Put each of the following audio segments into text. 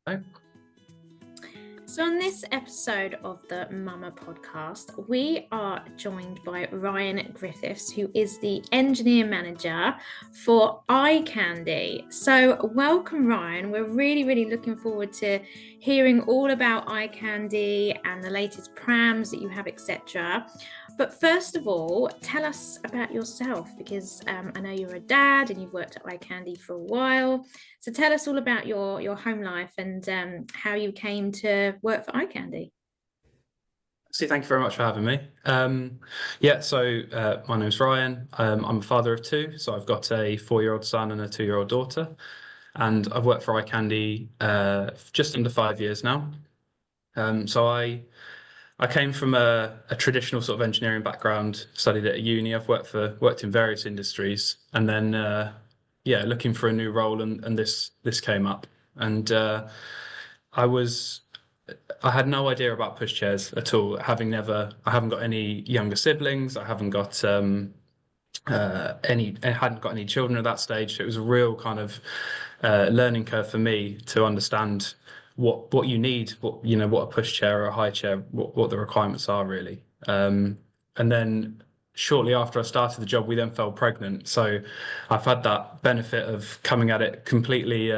Oh, So on this episode of the Mama podcast, we are joined by Ryan Griffiths, who is the engineer manager for iCandy. So welcome, Ryan. We're really looking forward to hearing all about iCandy and the latest prams that you have, etc. But first of all, tell us about yourself, because I know you're a dad and you've worked at iCandy for a while. So tell us all about your home life and how you came to work for iCandy. thank you very much for having me. My name's Ryan. I'm a father of two, so I've got a 4-year-old son and a 2-year-old daughter, and I've worked for iCandy just under 5 years now. I came from a traditional sort of engineering background, studied at a uni. I've worked in various industries, and then looking for a new role, and this came up, and I was. I had no idea about pushchairs at all. I haven't got any younger siblings. I haven't got I hadn't got any children at that stage. So it was a real kind of learning curve for me to understand what you need, what a pushchair or a high chair, what the requirements are really. And then shortly after I started the job, we then fell pregnant. So I've had that benefit of coming at it completely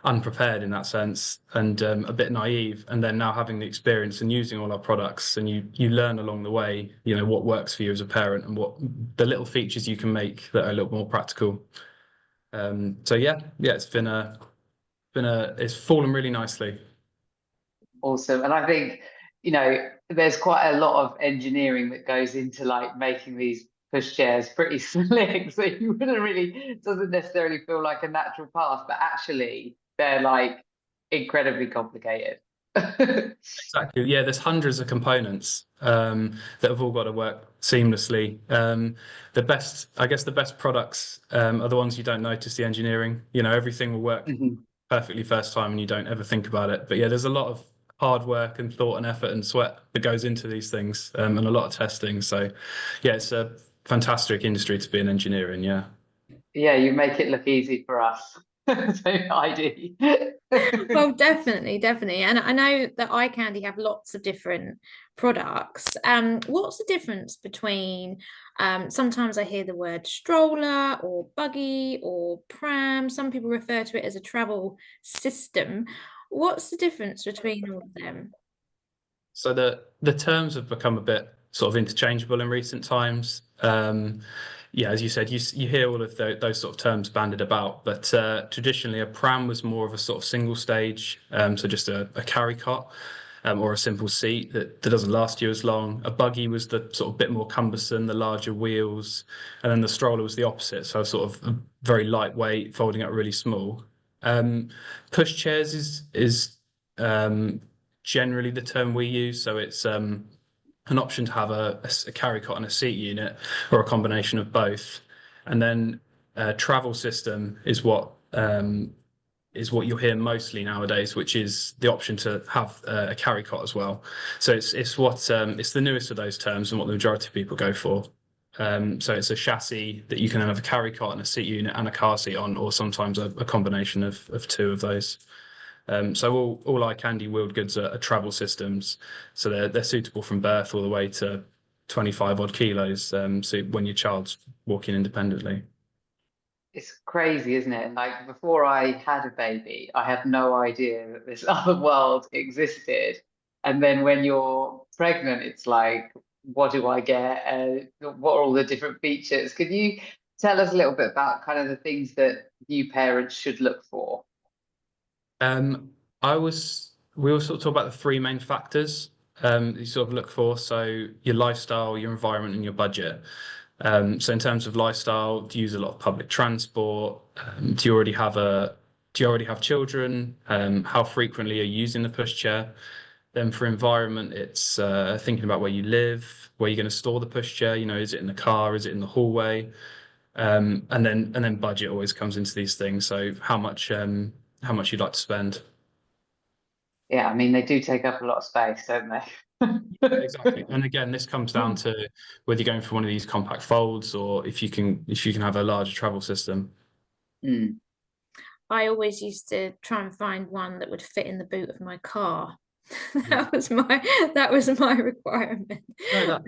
unprepared in that sense, and a bit naive, and then now having the experience and using all our products, and you learn along the way, what works for you as a parent and what the little features you can make that are a little more practical. It's fallen really nicely. Awesome. And I think, there's quite a lot of engineering that goes into like making these pushchairs pretty slick. So it doesn't necessarily feel like a natural path, but actually they're like incredibly complicated. Exactly. Yeah, there's hundreds of components that have all got to work seamlessly. I guess the best products are the ones you don't notice the engineering. Everything will work perfectly first time and you don't ever think about it. But yeah, there's a lot of hard work and thought and effort and sweat that goes into these things, and a lot of testing. So yeah, it's a fantastic industry to be an engineer in. Yeah. Yeah, you make it look easy for us. So I do. Well, definitely. And I know that iCandy have lots of different products. What's the difference between, sometimes I hear the word stroller or buggy or pram. Some people refer to it as a travel system. What's the difference between all of them? So the terms have become a bit sort of interchangeable in recent times. Yeah, as you said, you hear all of those sort of terms bandied about, but traditionally a pram was more of a sort of single stage, so just a carry cot, or a simple seat that doesn't last you as long. A buggy was the sort of bit more cumbersome, the larger wheels, and then the stroller was the opposite, so sort of very lightweight, folding up really small. Push chairs is generally the term we use, so it's an option to have a carry cot and a seat unit, or a combination of both. And then travel system is what you'll hear mostly nowadays, which is the option to have a carry cot as well. So it's the newest of those terms and what the majority of people go for. So it's a chassis that you can have a carry cot and a seat unit and a car seat on, or sometimes a combination of two of those. So all iCandy wheeled goods are travel systems, so they're suitable from birth all the way to 25 odd kilos. So when your child's walking independently. It's crazy, isn't it? Like before I had a baby, I had no idea that this other world existed. And then when you're pregnant, it's like, what do I get? What are all the different features? Could you tell us a little bit about kind of the things that new parents should look for? We all sort of talk about the three main factors you sort of look for. So your lifestyle, your environment, and your budget. So in terms of lifestyle, do you use a lot of public transport? Do you already have children? How frequently are you using the pushchair? Then for environment, it's thinking about where you live, where you're going to store the pushchair. Is it in the car? Is it in the hallway? And then budget always comes into these things. So how much you'd like to spend. Yeah, I mean, they do take up a lot of space, don't they? Exactly. And again, this comes down to whether you're going for one of these compact folds, or if you can have a larger travel system. Mm. I always used to try and find one that would fit in the boot of my car. That was my requirement. No,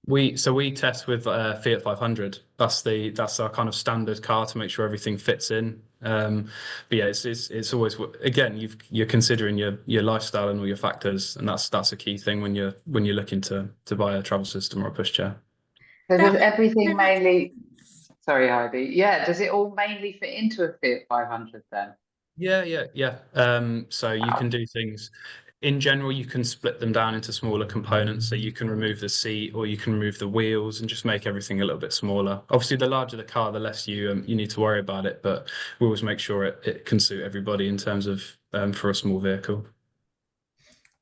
we test with Fiat 500. That's our kind of standard car to make sure everything fits in. But yeah, it's always, again, you're considering your lifestyle and all your factors, and that's a key thing when you're looking to buy a travel system or a pushchair. So That does makes everything so much mainly, sense. sorry, Heidi. Yeah, does it all mainly fit into a Fiat 500 then? Yeah. So you can Wow. do things in general, you can split them down into smaller components. So you can remove the seat or you can remove the wheels and just make everything a little bit smaller. Obviously, the larger the car, the less you need to worry about it. But we always make sure it can suit everybody in terms of for a small vehicle.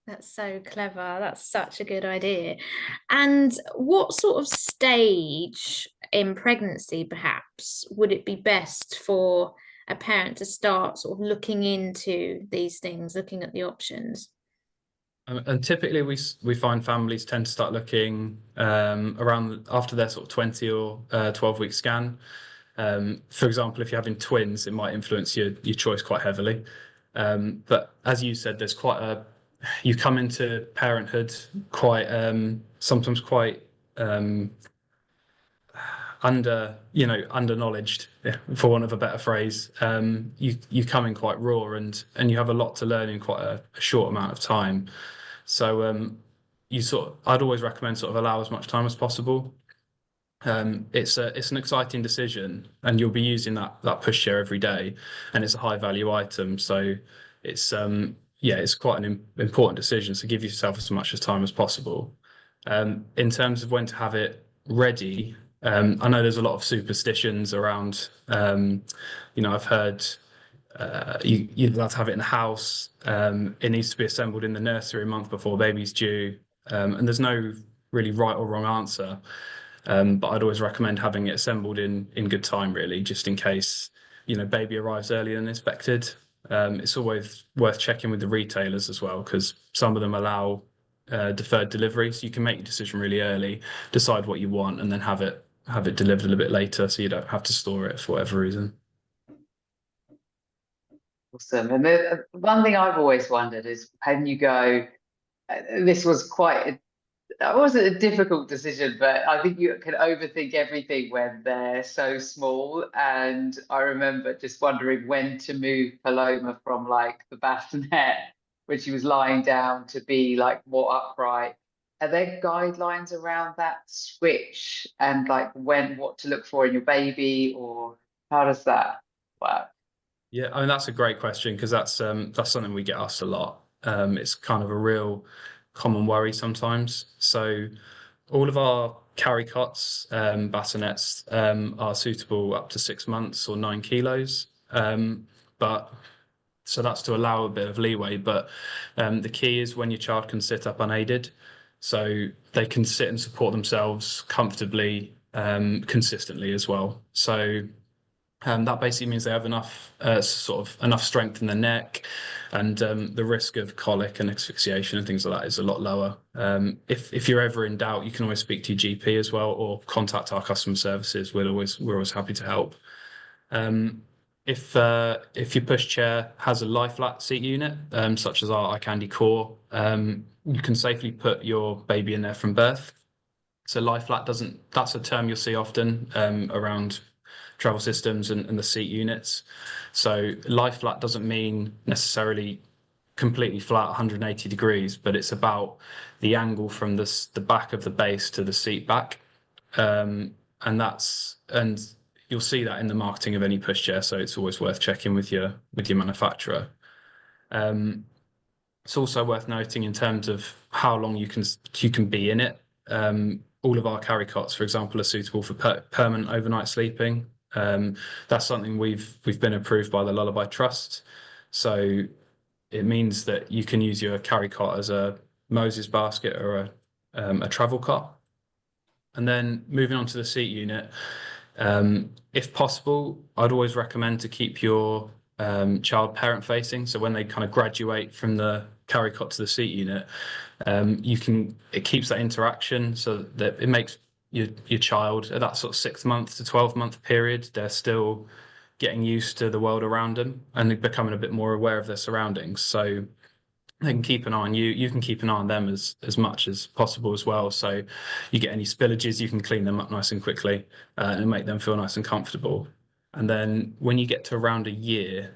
That's so clever. That's such a good idea. And what sort of stage in pregnancy, perhaps, would it be best for a parent to start sort of looking into these things, looking at the options? And typically, we find families tend to start looking around after their sort of 20 or 12-week scan. For example, if you're having twins, it might influence your choice quite heavily. But as you said, you come into parenthood quite sometimes quite under knowledged, for want of a better phrase. You come in quite raw and you have a lot to learn in quite a short amount of time. So I'd always recommend sort of allow as much time as possible. It's an exciting decision, and you'll be using that pushchair every day, and it's a high value item. So it's quite an important decision. So give yourself as much as time as possible. In terms of when to have it ready, I know there's a lot of superstitions around. I've heard you'd love to have it in the house. It needs to be assembled in the nursery a month before baby's due, and there's no really right or wrong answer. But I'd always recommend having it assembled in good time, really, just in case, baby arrives earlier than expected. It's always worth checking with the retailers as well, because some of them allow deferred delivery. So you can make your decision really early, decide what you want, and then have it delivered a little bit later, so you don't have to store it for whatever reason. Awesome. And one thing I've always wondered is when you go, this was that wasn't a difficult decision, but I think you can overthink everything when they're so small. And I remember just wondering when to move Paloma from like the bassinet when she was lying down to be like more upright. Are there guidelines around that switch and like what to look for in your baby, or how does that work? Yeah, I mean that's a great question because that's something we get asked a lot. It's kind of a real common worry sometimes. So all of our carry cots, bassinets, are suitable up to 6 months or 9 kilos. But so that's to allow a bit of leeway. But the key is when your child can sit up unaided, so they can sit and support themselves comfortably, consistently as well. So that basically means they have enough strength in the neck, and the risk of colic and asphyxiation and things like that is a lot lower. If you're ever in doubt, you can always speak to your GP as well, or contact our customer services. We're always happy to help. If your pushchair has a lie flat seat unit, such as our iCandy Core, you can safely put your baby in there from birth. So lie flat that's a term you'll see often around travel systems and the seat units. So lie flat doesn't mean necessarily completely flat 180 degrees, but it's about the angle from the back of the base to the seat back. And you'll see that in the marketing of any pushchair, so it's always worth checking with your manufacturer. It's also worth noting in terms of how long you can be in it. All of our carry cots, for example, are suitable for permanent overnight sleeping. That's something we've been approved by the Lullaby Trust. So it means that you can use your carry cot as a Moses basket or a travel cot. And then moving on to the seat unit, if possible, I'd always recommend to keep your child parent facing. So when they kind of graduate from the carry cot to the seat unit, it keeps that interaction so that it makes your child at that sort of 6 month to 12 month period, they're still getting used to the world around them and becoming a bit more aware of their surroundings. So they can keep an eye on you. You can keep an eye on them as much as possible as well. So you get any spillages, you can clean them up nice and quickly and make them feel nice and comfortable. And then when you get to around a year,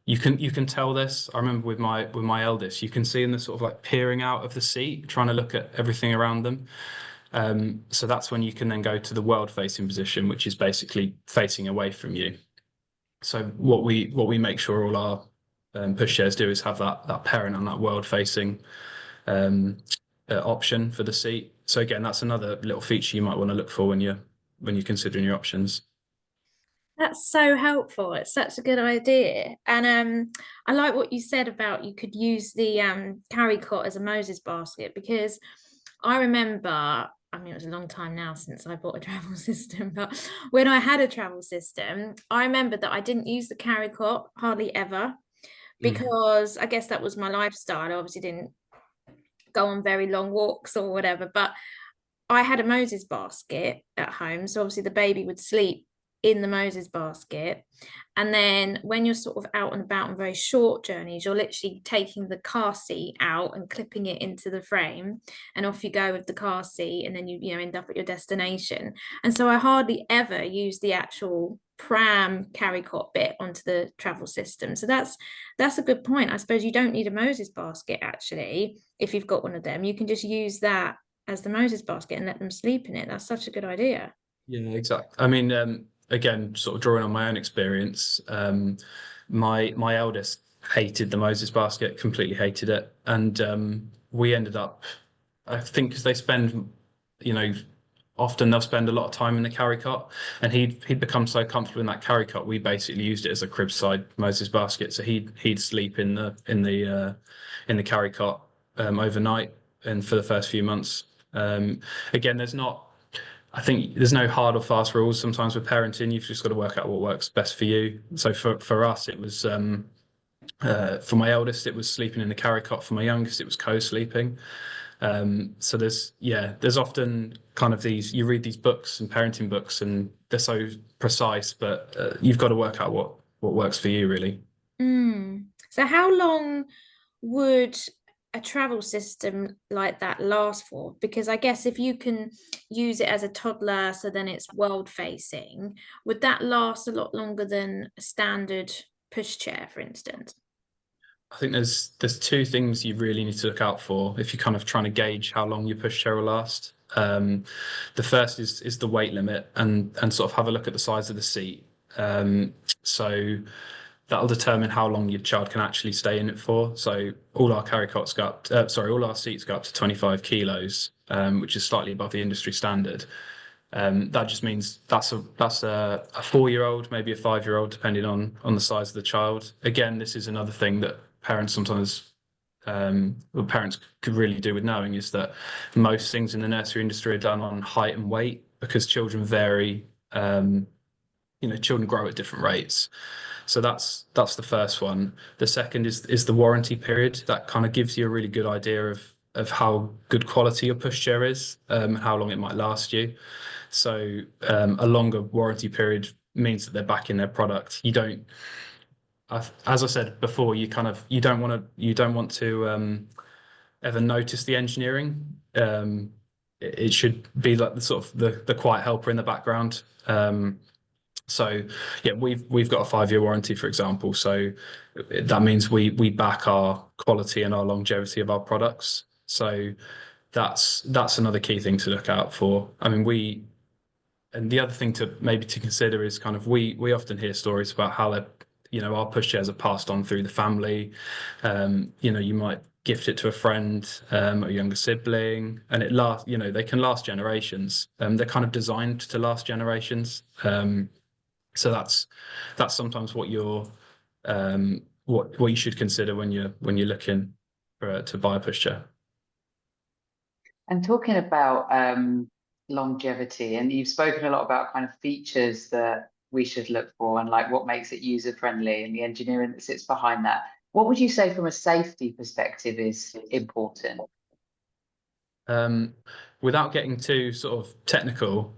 you can tell this. I remember with my eldest, you can see them sort of like peering out of the seat, trying to look at everything around them. So that's when you can then go to the world facing position, which is basically facing away from you. So what we make sure all our pushchairs do is have that parent and that world facing option for the seat. So again, that's another little feature you might want to look for when you're considering your options. That's so helpful. It's such a good idea. And I like what you said about you could use the carry cot as a Moses basket, because I remember, I mean, it was a long time now since I bought a travel system, but when I had a travel system, I remember that I didn't use the carry cot hardly ever, because I guess that was my lifestyle. I obviously didn't go on very long walks or whatever, but I had a Moses basket at home. So obviously the baby would sleep in the Moses basket. And then when you're sort of out and about on very short journeys, you're literally taking the car seat out and clipping it into the frame, and off you go with the car seat, and then you end up at your destination. And so I hardly ever use the actual pram carry cot bit onto the travel system. So that's a good point. I suppose you don't need a Moses basket actually. If you've got one of them, you can just use that as the Moses basket and let them sleep in it. That's such a good idea. Yeah, exactly. I mean, again, sort of drawing on my own experience, my eldest hated the Moses basket, completely hated it, and we ended up, I think, because they spend, you know, often they'll spend a lot of time in the carry cot, and he'd become so comfortable in that carry cot, we basically used it as a crib side Moses basket, so he'd sleep in the carry cot overnight and for the first few months. Again, I think there's no hard or fast rules. Sometimes with parenting, you've just got to work out what works best for you. So for us, it was for my eldest, it was sleeping in the carry cot. For my youngest, it was co-sleeping. So there's often kind of you read these books and parenting books, and they're so precise, but you've got to work out what works for you, really. So how long would a travel system like that last for? Because I guess if you can use it as a toddler, so then it's world facing, would that last a lot longer than a standard pushchair, for instance? I think there's two things you really need to look out for if you're kind of trying to gauge how long your pushchair will last. The first is the weight limit, and sort of have a look at the size of the seat. So that'll determine how long your child can actually stay in it for. So all our all our seats go up to 25 kilos, which is slightly above the industry standard. That just means that's a 4-year-old, maybe a 5-year-old, depending on the size of the child. Again, this is another thing that parents sometimes parents could really do with knowing, is that most things in the nursery industry are done on height and weight, because children vary. Children grow at different rates. So that's the first one. The second is the warranty period. That kind of gives you a really good idea of how good quality your pushchair is, how long it might last you. So a longer warranty period means that they're back in their product. You don't, as I said before, you don't want to ever notice the engineering. It should be like the sort of the quiet helper in the background. So yeah, we've got a 5-year warranty, for example. So that means we back our quality and our longevity of our products. So that's another key thing to look out for. I mean, and the other thing to consider is kind of we often hear stories about how our pushchairs are passed on through the family. You might gift it to a friend, a younger sibling, and they can last generations. They're kind of designed to last generations. So that's sometimes what what you should consider when you're looking to buy a pushchair. And talking about longevity, and you've spoken a lot about kind of features that we should look for, and like what makes it user friendly and the engineering that sits behind that. What would you say from a safety perspective is important? Without getting too sort of technical,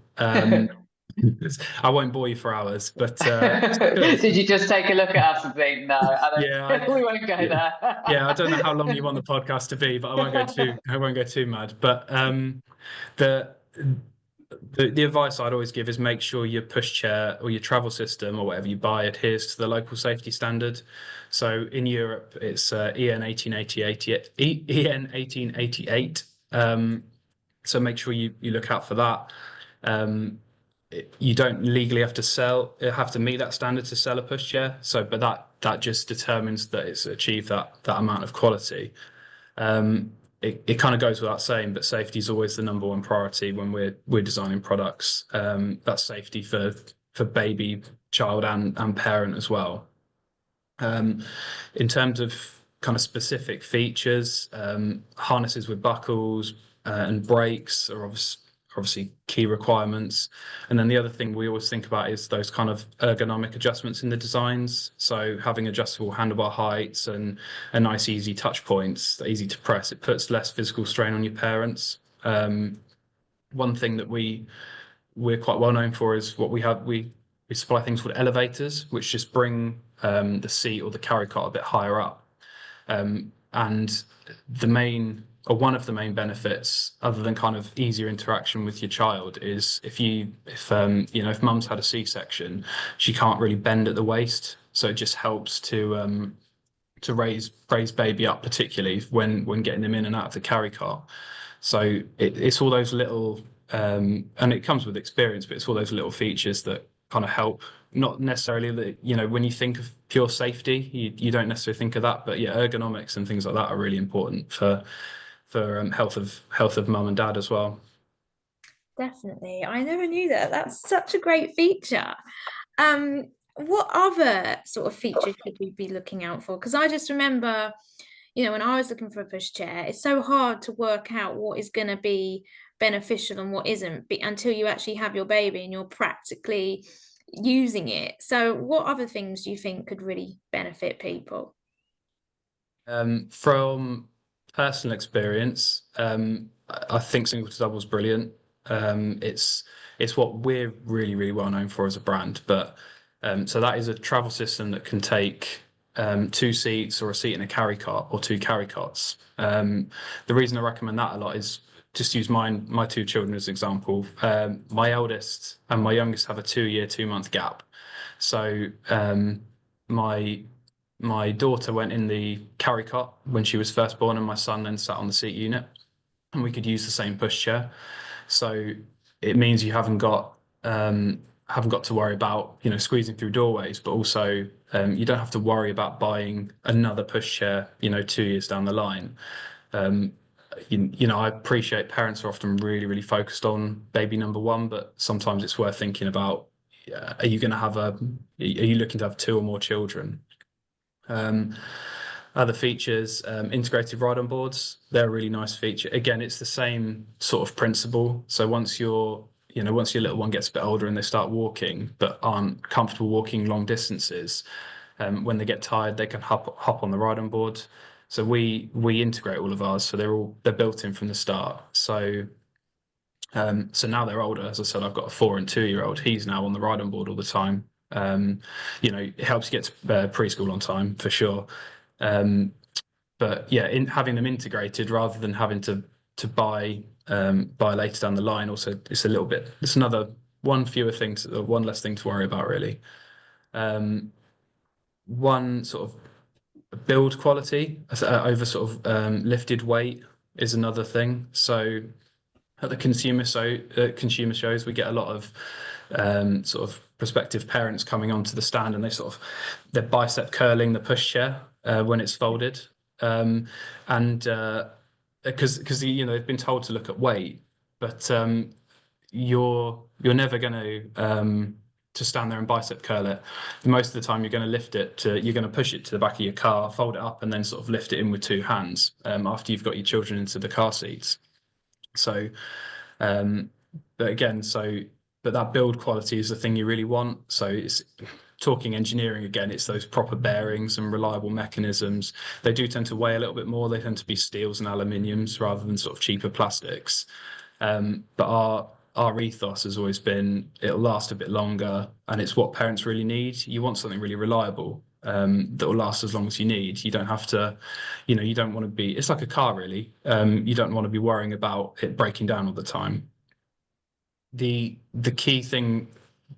I won't bore you for hours, but Did you just take a look at us and think, no, yeah, we won't go yeah, there? yeah. I don't know how long you want the podcast to be, but I won't go too mad. But the the advice I'd always give is make sure your pushchair or your travel system or whatever you buy adheres to the local safety standard. So in Europe, it's EN 1888, EN 1888. So make sure you look out for that. Um, you don't legally have to meet that standard to sell a pushchair. So, but that just determines that it's achieved that amount of quality. It kind of goes without saying, but safety is always the number one priority when we're designing products. That's safety for baby, child, and parent as well. In terms of kind of specific features, harnesses with buckles and brakes are obviously key requirements. And then the other thing we always think about is those kind of ergonomic adjustments in the designs. So having adjustable handlebar heights and a nice easy touch points, easy to press, it puts less physical strain on your parents. One thing that we're quite well known for is what we supply things called elevators, which just bring the seat or the carry cot a bit higher up. And the main or one of the main benefits, other than kind of easier interaction with your child, is if mum's had a C-section, she can't really bend at the waist, so it just helps to raise baby up, particularly when getting them in and out of the carry cot. So it's all those little and it comes with experience, but it's all those little features that kind of help. Not necessarily that, when you think of pure safety, you don't necessarily think of that, but yeah, ergonomics and things like that are really important for health of mum and dad as well. Definitely. I never knew that. That's such a great feature. What other sort of features should we be looking out for? Because I just remember, when I was looking for a pushchair, it's so hard to work out what is going to be beneficial and what isn't until you actually have your baby and you're practically using it. So what other things do you think could really benefit people? From personal experience, I think single to double is brilliant. It's what we're really, really well known for as a brand. But so that is a travel system that can take two seats or a seat in a carry cot or two carry cots. The reason I recommend that a lot is just use my two children as an example. My eldest and my youngest have a 2-year, 2-month gap. So my daughter went in the carry cot when she was first born, and my son then sat on the seat unit, and we could use the same pushchair. So it means you haven't got to worry about squeezing through doorways, but also you don't have to worry about buying another pushchair 2 years down the line. I appreciate parents are often really, really focused on baby number one, but sometimes it's worth thinking about, are you looking to have 2 or more children? Other features, integrated ride-on boards. They're a really nice feature. Again, it's the same sort of principle. So once your little one gets a bit older and they start walking, but aren't comfortable walking long distances, when they get tired, they can hop on the ride-on board. So we integrate all of ours, so they're built in from the start. So now they're older. As I said, I've got a 4 and 2-year-old. He's now on the ride-on board all the time. It helps you get to preschool on time for sure. But yeah, in having them integrated rather than having to buy later down the line, also it's another one less thing to worry about really. One sort of build quality over sort of lifted weight is another thing. So at the consumer shows, we get a lot of sort of prospective parents coming onto the stand, and they're bicep curling the pushchair when it's folded, and because they've been told to look at weight, but you're never going to stand there and bicep curl it. Most of the time, you're going to you're going to push it to the back of your car, fold it up, and then sort of lift it in with 2 hands after you've got your children into the car seats. So, but that build quality is the thing you really want. So it's talking engineering again, it's those proper bearings and reliable mechanisms. They do tend to weigh a little bit more. They tend to be steels and aluminiums rather than sort of cheaper plastics. But our ethos has always been it'll last a bit longer, and it's what parents really need. You want something really reliable, that will last as long as you need. You don't have to, you don't want to be. It's like a car, really. You don't want to be worrying about it breaking down all the time. The key thing,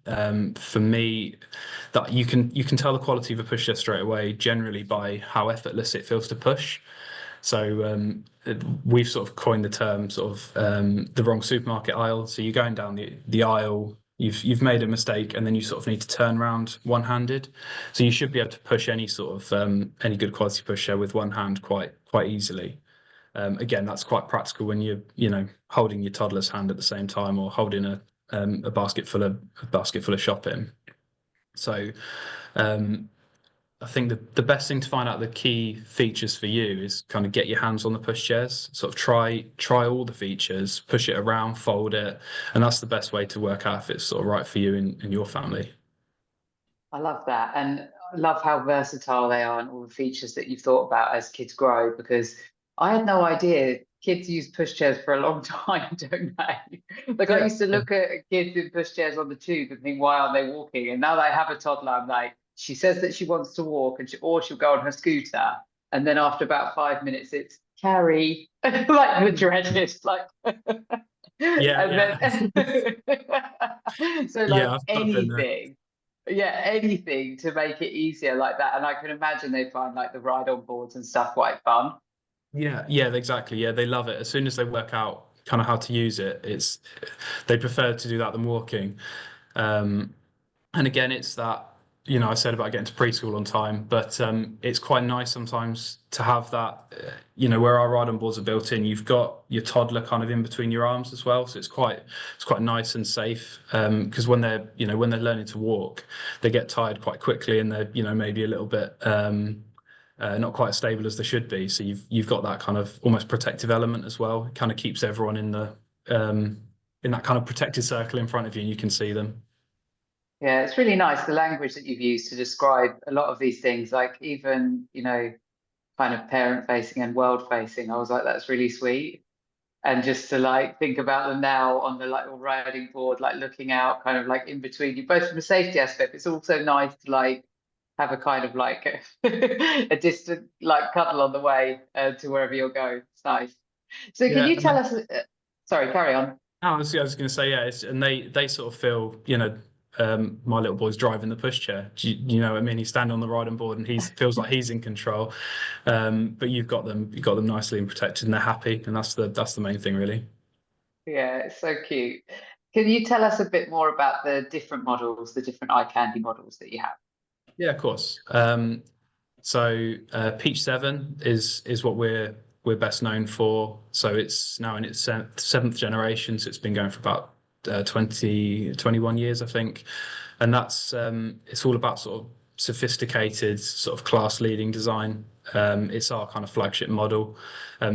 for me, that you can tell the quality of a pushchair straight away, generally by how effortless it feels to push. So we've sort of coined the term sort of the wrong supermarket aisle. So you're going down the aisle, you've made a mistake, and then you sort of need to turn around one-handed. So you should be able to push any sort of any good quality pusher with one hand quite easily. Again, that's quite practical when you're holding your toddler's hand at the same time, or holding a basket full of shopping. So I think the best thing to find out the key features for you is kind of get your hands on the pushchairs, sort of try all the features, push it around, fold it, and that's the best way to work out if it's sort of right for you and your family. I love that. And I love how versatile they are and all the features that you've thought about as kids grow, because I had no idea kids use pushchairs for a long time, don't they? Like I Yeah. used to look at kids in pushchairs on the tube and think, why aren't they walking? And now that I have a toddler, I'm like, she says that she wants to walk, or she'll go on her scooter. And then after about 5 minutes, it's carry, like the dreaded, like, Yeah, and then so like yeah, I've been there. anything. Yeah, anything to make it easier like that. And I can imagine they find like the ride on boards and stuff quite fun. Yeah, exactly. Yeah, they love it. As soon as they work out kind of how to use it, they prefer to do that than walking. Um, And again, it's that, I said about getting to preschool on time, but it's quite nice sometimes to have that, where our ride on boards are built in, you've got your toddler kind of in between your arms as well. So it's quite nice and safe. Because when they're learning to walk, they get tired quite quickly, and they're, maybe a little bit not quite as stable as they should be. So you've got that kind of almost protective element as well. It kind of keeps everyone in that kind of protected circle in front of you, and you can see them. Yeah, it's really nice the language that you've used to describe a lot of these things, like even, kind of parent facing and world facing. I was like, that's really sweet. And just to like think about them now on the like riding board, like looking out kind of like in between you, both from a safety aspect, it's also nice to like have a kind of like a distant like cuddle on the way to wherever you're going. It's nice. So can Yeah, you and tell us, sorry, carry on. I was going to say, yeah, and they sort of feel, my little boy's driving the pushchair. Do you know what I mean? He's standing on the riding board, and he feels like he's in control. But you've got them nicely and protected, and they're happy, and that's the main thing, really. Yeah, it's so cute. Can you tell us a bit more about the different models, the different iCandy models that you have? Yeah, of course. So Peach 7 is what we're best known for. So it's now in its seventh generation. So it's been going for about 21 years, I think. And that's it's all about sort of sophisticated, sort of class leading design. It's our kind of flagship model.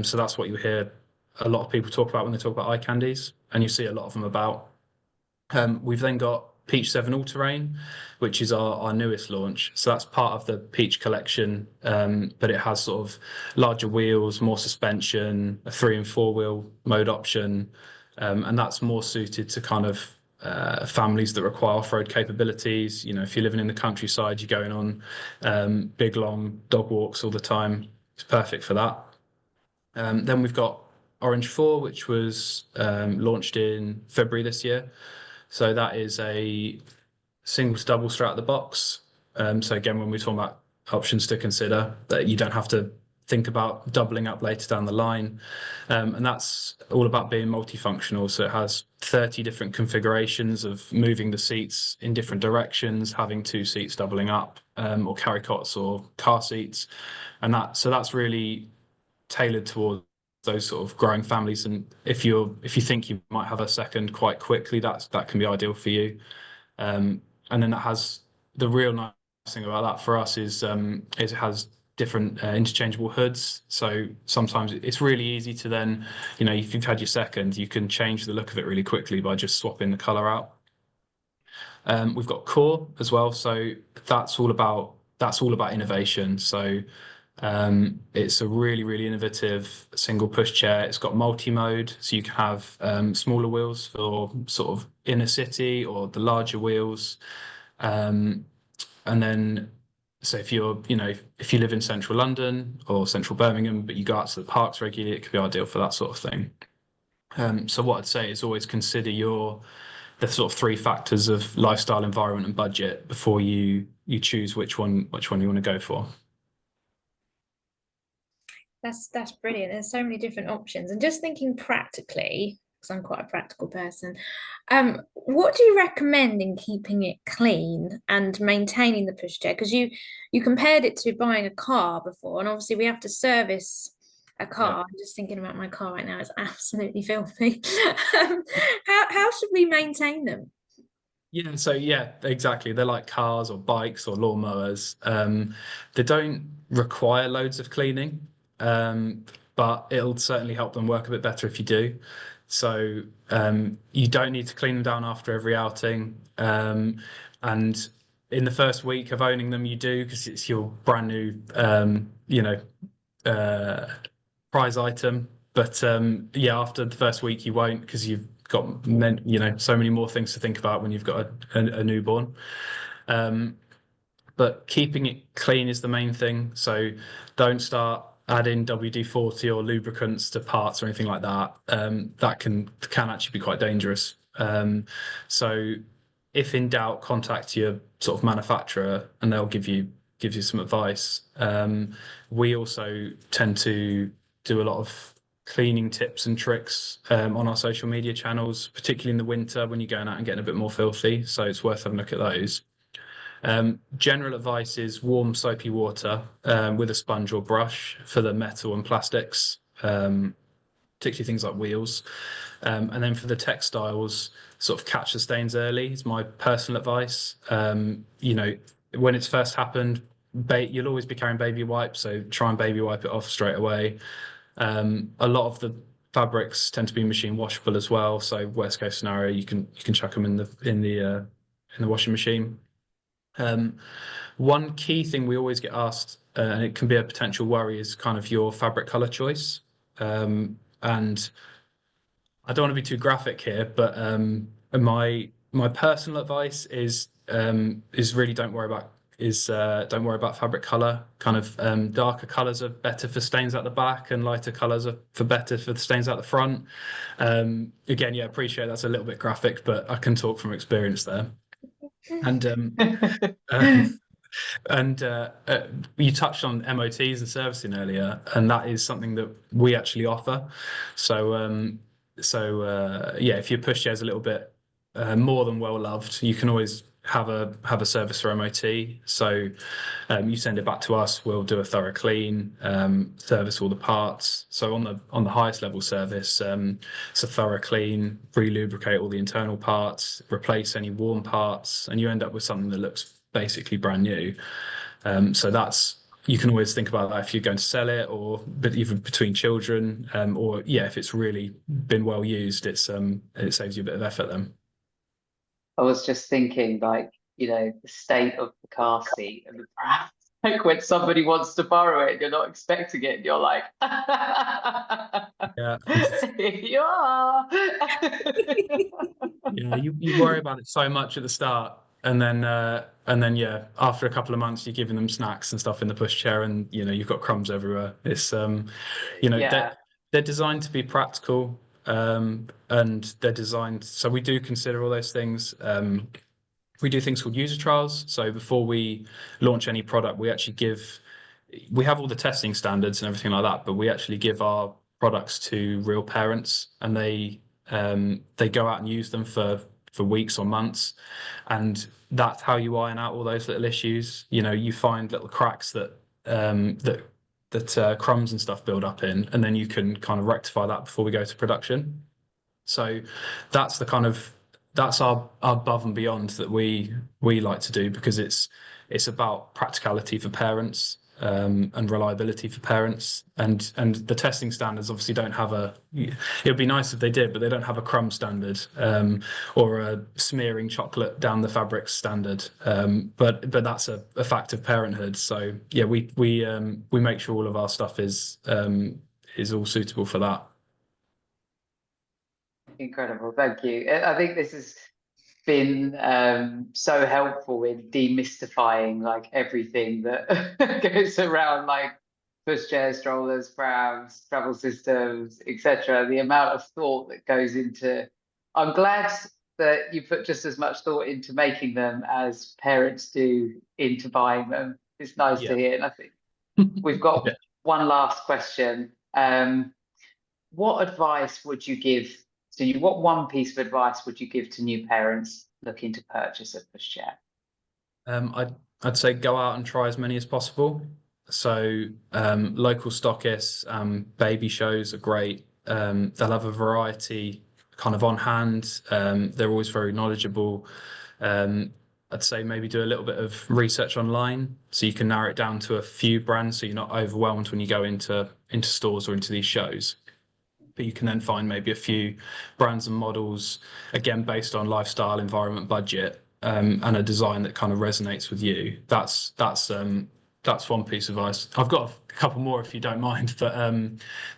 So that's what you hear a lot of people talk about when they talk about eye candies, and you see a lot of them about. We've then got Peach 7 All Terrain, which is our newest launch. So that's part of the Peach collection, but it has sort of larger wheels, more suspension, a 3 and 4 wheel mode option, and that's more suited to kind of families that require off-road capabilities. If you're living in the countryside, you're going on big, long dog walks all the time. It's perfect for that. Then we've got Orange 4, which was launched in February this year. So that is a single to double straight out the box. So again, when we're talking about options to consider, that you don't have to think about doubling up later down the line. And that's all about being multifunctional. So it has 30 different configurations of moving the seats in different directions, having two seats doubling up, or carry cots or car seats. So that's really tailored towards those sort of growing families. And if you think you might have a second quite quickly, that can be ideal for you. And then that has the real nice thing about that for us is it has different interchangeable hoods. So sometimes it's really easy to then, if you've had your second, you can change the look of it really quickly by just swapping the color out. We've got Core as well, so that's all about innovation. So It's a really, really innovative single push chair. It's got multi-mode, so you can have smaller wheels for sort of inner city or the larger wheels. Um, and then, so if if you live in central London or central Birmingham, but you go out to the parks regularly, it could be ideal for that sort of thing. So what I'd say is always consider the sort of three factors of lifestyle, environment, and budget before you choose which one you want to go for. That's brilliant. There's so many different options. And just thinking practically, because I'm quite a practical person, what do you recommend in keeping it clean and maintaining the pushchair? Because you compared it to buying a car before, and obviously we have to service a car. Yeah. I'm just thinking about my car right now. It's absolutely filthy. How should we maintain them? Yeah, so yeah, exactly. They're like cars or bikes or lawnmowers. They don't require loads of cleaning, um, but it'll certainly help them work a bit better if you do. So you don't need to clean them down after every outing. And in the first week of owning them, you do because it's your brand new, uh, prize item. But yeah, after the first week, you won't because you've got so many more things to think about when you've got a newborn. Um, but keeping it clean is the main thing. So don't start adding WD-40 or lubricants to parts or anything like that. That can actually be quite dangerous. So if in doubt, contact your sort of manufacturer and they'll give you some advice. We also tend to do a lot of cleaning tips and tricks on our social media channels, particularly in the winter when you're going out and getting a bit more filthy. So it's worth having a look at those. General advice is warm soapy water with a sponge or brush for the metal and plastics, particularly things like wheels. And then for the textiles, sort of catch the stains early is my personal advice. When it's first happened, you'll always be carrying baby wipes, so try and baby wipe it off straight away. A lot of the fabrics tend to be machine washable as well, so worst case scenario, you can chuck them in the washing machine. One key thing we always get asked, and it can be a potential worry, is kind of your fabric color choice. And I don't want to be too graphic here, but my personal advice is really don't worry about fabric color. Kind of darker colors are better for stains at the back, and lighter colors are better for the stains at the front. Again, yeah, appreciate that's a little bit graphic, but I can talk from experience there. And um, and you touched on MOTs and servicing earlier, and that is something that we actually offer. So yeah, if your pushchair is a little bit more than well loved, you can always have a service for MOT. So you send it back to us, we'll do a thorough clean, service all the parts. So on the highest level service, it's a thorough clean, re-lubricate all the internal parts, replace any worn parts, and you end up with something that looks basically brand new. So you can always think about that if you're going to sell it, or but even between children, or yeah, if it's really been well used, it saves you a bit of effort then. I was just thinking, like, the state of the car seat and the pram. Like when somebody wants to borrow it, you're not expecting it, and you're like, Yeah. here you are. Yeah, you worry about it so much at the start, and then yeah, after a couple of months, you're giving them snacks and stuff in the pushchair, and you've got crumbs everywhere. It's Yeah. they're designed to be practical, and they're designed so we do consider all those things. We do things called user trials. So before we launch any product, we have all the testing standards and everything like that, but we actually give our products to real parents, and they go out and use them for weeks or months, and that's how you iron out all those little issues. You find little cracks that crumbs and stuff build up in, and then you can kind of rectify that before we go to production. So that's that's our above and beyond that we like to do, because it's about practicality for parents. and reliability for parents. And the testing standards obviously don't have it would be nice if they did, but they don't have a crumb standard or a smearing chocolate down the fabric standard. But that's a fact of parenthood. So yeah, we make sure all of our stuff is all suitable for that. Incredible, thank you. I think this has been so helpful in demystifying like everything that goes around, like pushchairs, strollers, prams, travel systems, etc. The amount of thought that goes into. I'm glad that you put just as much thought into making them as parents do into buying them. It's nice to hear, and I think we've got Yeah. one last question. What advice would you give to you? What one piece of advice would you give to new parents looking to purchase a pushchair? I'd say go out and try as many as possible. So local stockists, baby shows are great. They'll have a variety kind of on hand. They're always very knowledgeable. I'd say maybe do a little bit of research online so you can narrow it down to a few brands so you're not overwhelmed when you go into stores or into these shows. But you can then find maybe a few brands and models, again, based on lifestyle, environment, budget, and a design that kind of resonates with you. That's one piece of advice. I've got a couple more if you don't mind, but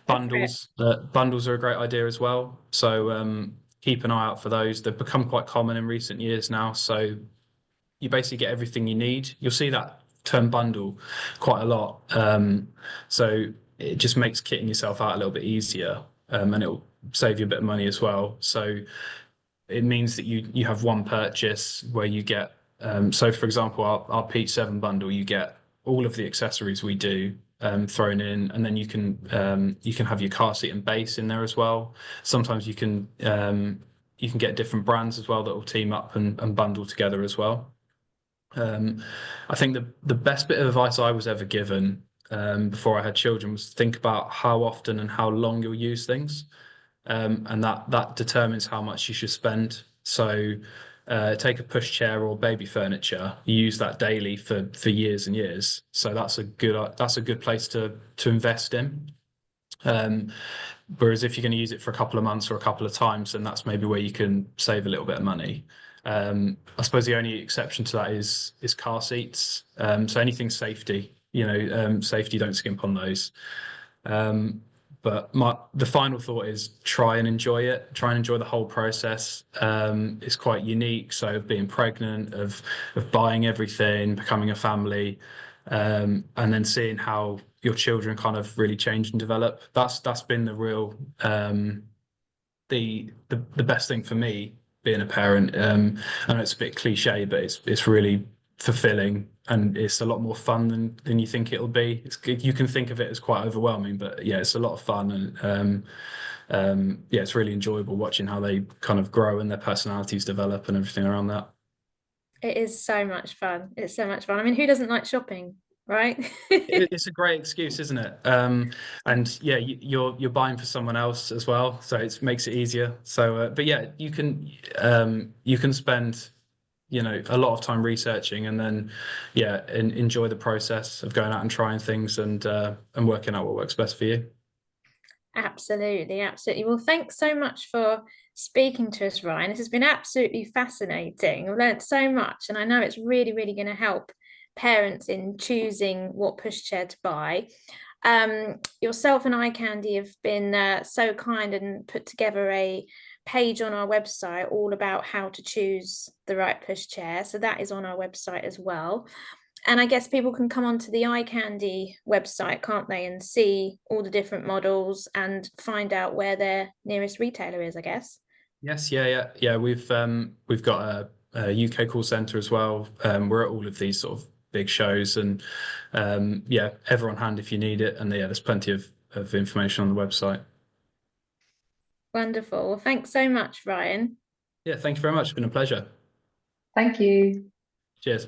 bundles are a great idea as well. So keep an eye out for those. They've become quite common in recent years now. So you basically get everything you need. You'll see that term bundle quite a lot. So it just makes kitting yourself out a little bit easier, and it'll save you a bit of money as well. So it means that you have one purchase where you get, so for example, our Peach 7 bundle, you get all of the accessories we do thrown in, and then you can have your car seat and base in there as well. Sometimes you can get different brands as well that will team up and bundle together as well. I think the best bit of advice I was ever given before I had children was think about how often and how long you'll use things, and that determines how much you should spend. So take a pushchair or baby furniture, you use that daily for years and years. So that's a good place to invest in. Whereas if you're going to use it for a couple of months or a couple of times, then that's maybe where you can save a little bit of money. I suppose the only exception to that is car seats. So anything safety, safety, don't skimp on those. But the final thought is try and enjoy it. Try and enjoy the whole process. It's quite unique. So being pregnant, of buying everything, becoming a family, and then seeing how your children kind of really change and develop. That's been the real the best thing for me being a parent. I know it's a bit cliche, but it's really fulfilling, and it's a lot more fun than you think it'll be. You can think of it as quite overwhelming, but yeah, it's a lot of fun, and yeah, it's really enjoyable watching how they kind of grow and their personalities develop and everything around that. It is so much fun. It's so much fun. I mean, who doesn't like shopping, right? It's a great excuse, isn't it? And yeah, you're buying for someone else as well, so it makes it easier. So, but yeah, you can spend a lot of time researching, and then yeah, enjoy the process of going out and trying things and working out what works best for you. Absolutely, absolutely. Well, thanks so much for speaking to us, Ryan. This has been absolutely fascinating. I've learned so much, and I know it's really, really going to help parents in choosing what pushchair to buy. Yourself and iCandy have been so kind and put together a page on our website all about how to choose the right pushchair. So that is on our website as well. And I guess people can come onto the iCandy website, can't they, and see all the different models and find out where their nearest retailer is, I guess. Yes, yeah. We've got a UK call center as well. We're at all of these sort of big shows, and yeah, ever on hand if you need it. And yeah, there's plenty of information on the website. Wonderful. Well, thanks so much, Ryan. Yeah, thank you very much. It's been a pleasure. Thank you. Cheers.